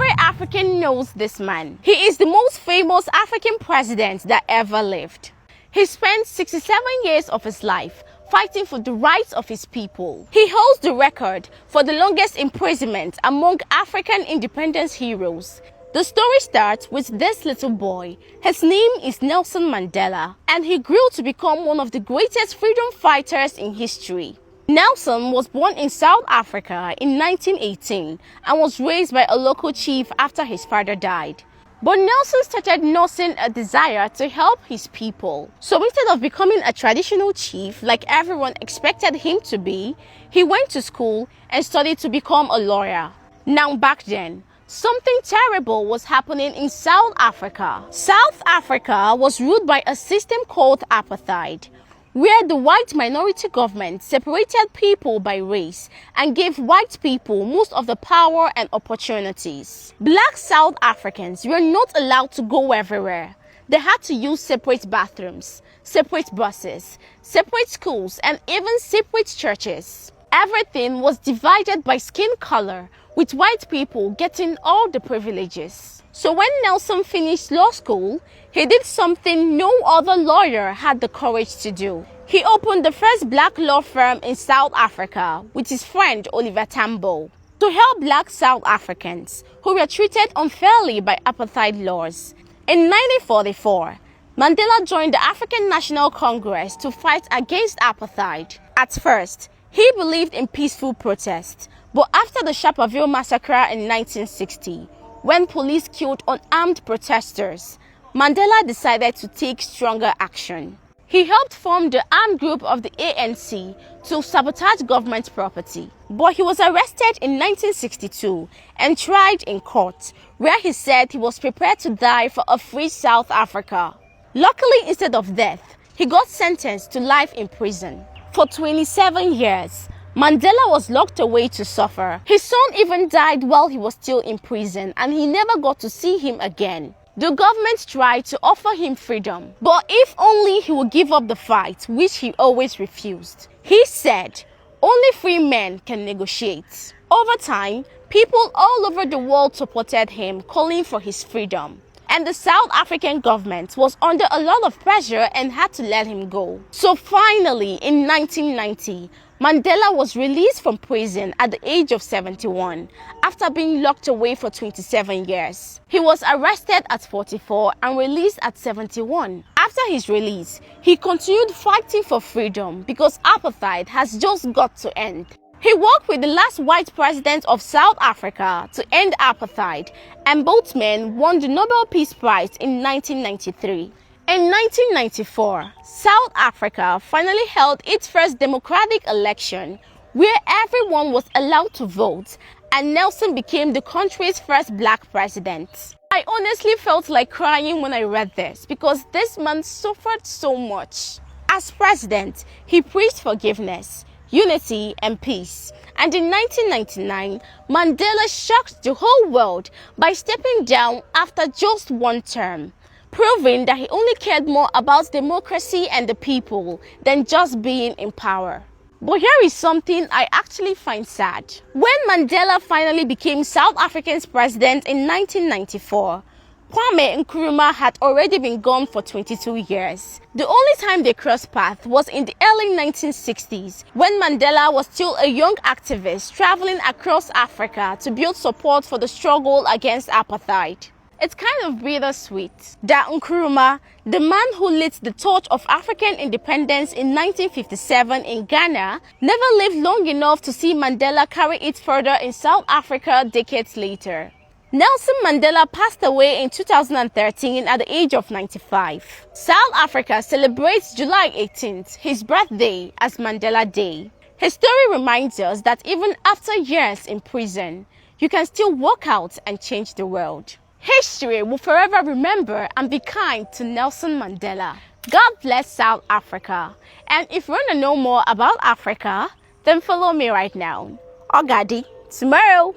Every African knows this man. He is the most famous African president that ever lived. He spent 67 years of his life fighting for the rights of his people. He holds the record for the longest imprisonment among African independence heroes. The story starts with this little boy. His name is Nelson Mandela, and he grew to become one of the greatest freedom fighters in history. Nelson was born in South Africa in 1918 and was raised by a local chief after his father died. But Nelson started nursing a desire to help his people. So instead of becoming a traditional chief like everyone expected him to be, he went to school and studied to become a lawyer. Now back then, something terrible was happening in South Africa. South Africa was ruled by a system called apartheid, where the white minority government separated people by race and gave white people most of the power and opportunities. Black South Africans were not allowed to go everywhere. They had to use separate bathrooms, separate buses, separate schools, and even separate churches. Everything was divided by skin color, with white people getting all the privileges. So when Nelson finished law school, he did something no other lawyer had the courage to do. He opened the first black law firm in South Africa with his friend Oliver Tambo to help black South Africans who were treated unfairly by apartheid laws. In 1944, Mandela joined the African National Congress to fight against apartheid. At first, he believed in peaceful protest, but after the Sharperville massacre in 1960, when police killed unarmed protesters, Mandela decided to take stronger action. He helped form the armed group of the ANC to sabotage government property. But he was arrested in 1962 and tried in court, where he said he was prepared to die for a free South Africa. Luckily, instead of death, he got sentenced to life in prison. For 27 years, Mandela was locked away to suffer. His son even died while he was still in prison, and he never got to see him again. The government tried to offer him freedom, but if only he would give up the fight, which he always refused. He said, only free men can negotiate. Over time, people all over the world supported him, calling for his freedom. And the South African government was under a lot of pressure and had to let him go. So finally, in 1990, Mandela was released from prison at the age of 71 after being locked away for 27 years. He was arrested at 44 and released at 71. After his release, he continued fighting for freedom because apartheid has just got to end. He worked with the last white president of South Africa to end apartheid, and both men won the Nobel Peace Prize in 1993. In 1994, South Africa finally held its first democratic election where everyone was allowed to vote, and Nelson became the country's first black president. I honestly felt like crying when I read this because this man suffered so much. As president, he preached forgiveness, unity, and peace. And in 1999, Mandela shocked the whole world by stepping down after just one term, proving that he only cared more about democracy and the people than just being in power. But here is something I actually find sad. When Mandela finally became South Africa's president in 1994, Kwame Nkrumah had already been gone for 22 years. The only time they crossed paths was in the early 1960s, when Mandela was still a young activist traveling across Africa to build support for the struggle against apartheid. It's kind of bittersweet that Nkrumah, the man who lit the torch of African independence in 1957 in Ghana, never lived long enough to see Mandela carry it further in South Africa decades later. Nelson Mandela passed away in 2013 at the age of 95. South Africa celebrates July 18th, his birthday, as Mandela Day. His story reminds us that even after years in prison, you can still walk out and change the world. History will forever remember and be kind to Nelson Mandela. God bless South Africa. And if you want to know more about Africa, then follow me right now. Ogadi, tomorrow.